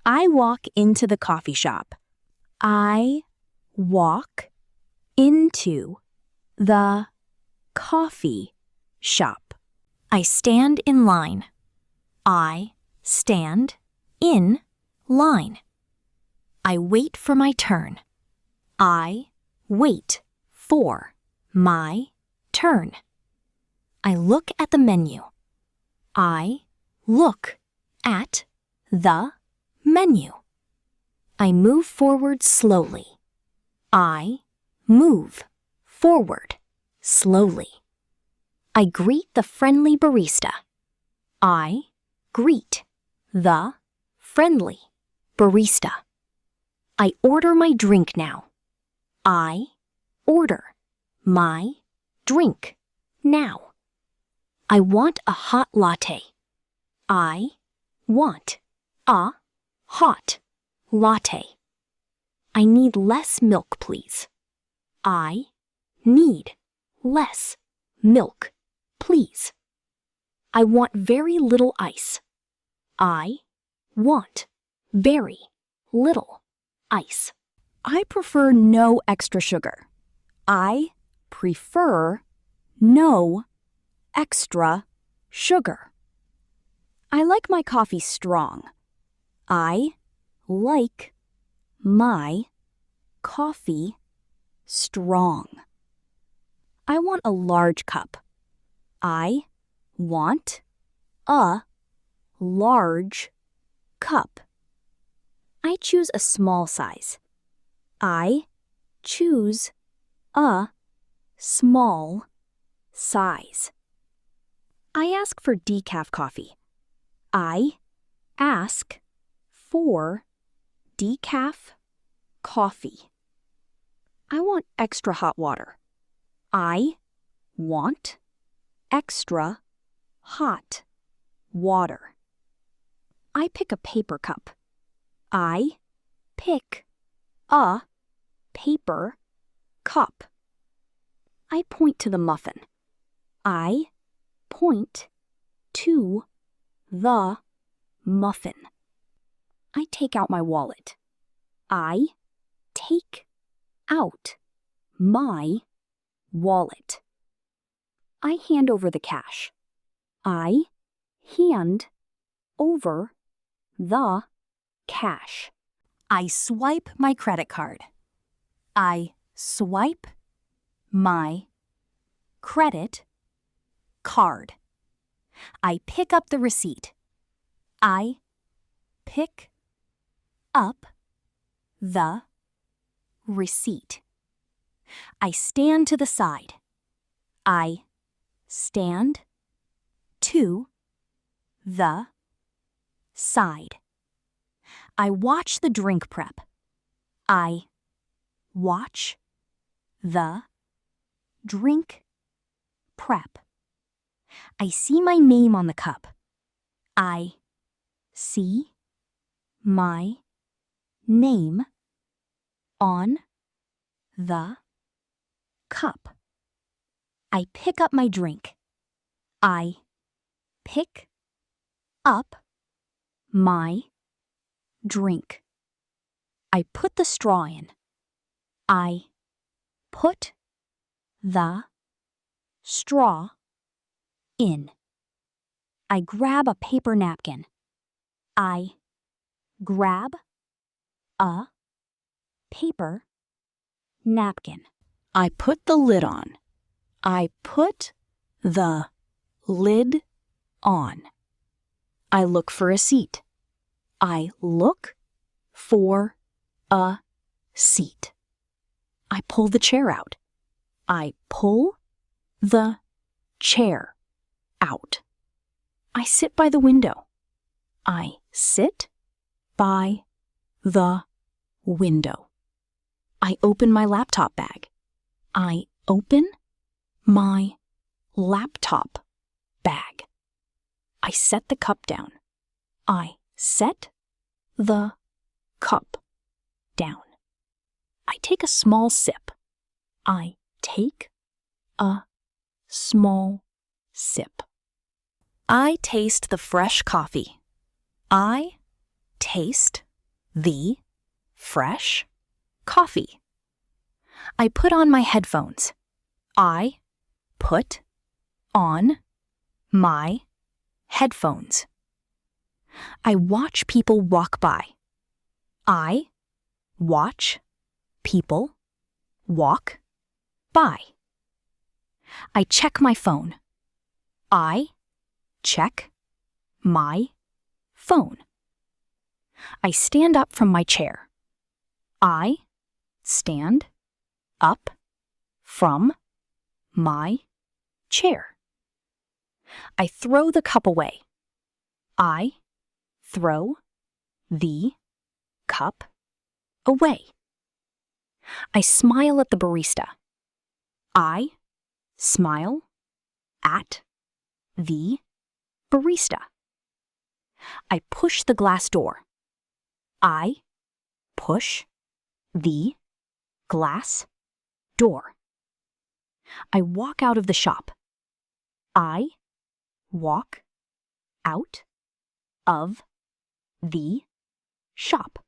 I walk into the coffee shop. I walk into the coffee shop. I stand in line. I stand in line. I wait for my turn. I wait for my turn. I look at the menu. I look at the menu. I move forward slowly. I move forward slowly. I greet the friendly barista. I greet the friendly barista. I order my drink now. I order my drink now. I want a hot latte. I want a hot latte. I need less milk, please. I need less milk, please. I want very little ice. I want very little ice. I prefer no extra sugar. I prefer no extra sugar. I like my coffee strong. I like my coffee strong. I want a large cup. I want a large cup. I choose a small size. I choose a small size. I ask for decaf coffee. I ask for decaf coffee. I want extra hot water. I want extra hot water. I pick a paper cup. I pick a paper cup. I point to the muffin. I point to the muffin. I take out my wallet. I take out my wallet. I hand over the cash. I hand over the cash. I swipe my credit card. I swipe my credit card. I pick up the receipt. I pick up the receipt. I stand to the side. I stand to the side. I watch the drink prep. I watch the drink prep. I see my name on the cup. I see my name on the cup. I pick up my drink. I pick up my drink. I put the straw in. I put the straw in. I grab a paper napkin. I grab a paper napkin. I put the lid on. I put the lid on. I look for a seat. I look for a seat. I pull the chair out. I pull the chair out. I sit by the window. I sit by the window. I open my laptop bag. I open my laptop bag. I set the cup down. I set the cup down. I take a small sip. I take a small sip. I taste the fresh coffee. I taste the fresh coffee. I put on my headphones. I put on my headphones. I watch people walk by. I watch people walk by. I check my phone. I check my phone. I stand up from my chair. I stand up from my chair. I throw the cup away. I throw the cup away. I smile at the barista. I smile at the barista. I push the glass door. I push the glass door. I walk out of the shop. I walk out of the shop.